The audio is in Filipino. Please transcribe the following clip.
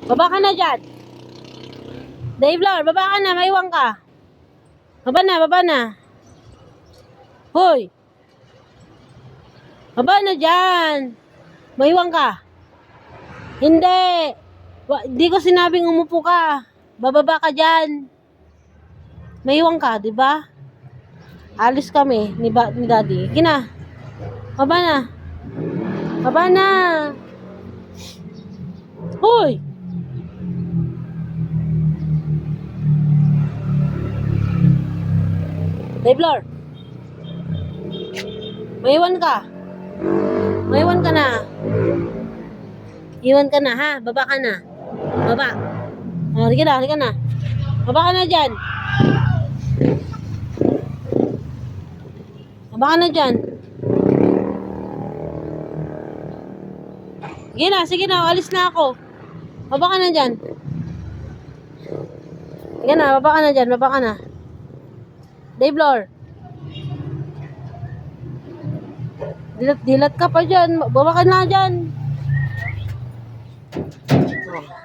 Baba ka na dyan. Dave Lord, baba ka na, maiwan ka. Baba na, baba na. Hoy. Baba na dyan. Maiwan ka. Hindi. Di ko sinabing umupo ka. Bababa ka dyan. Maiwan ka, di ba? Alis kami ni Daddy. Gina. Baba na. Baba na. Hoy. Dave Lord. Maiwan ka. Maiwan ka na. Iwan ka na, ha? Baba ka na. Baba. O, halika na. Baba ka na dyan. Baba ka na dyan. Sige na, alis na ako. Baba ka na dyan. Sige na, baba ka na dyan, baba ka na. Dave Lord. Dilat ka pa dyan. Baba ka na dyan.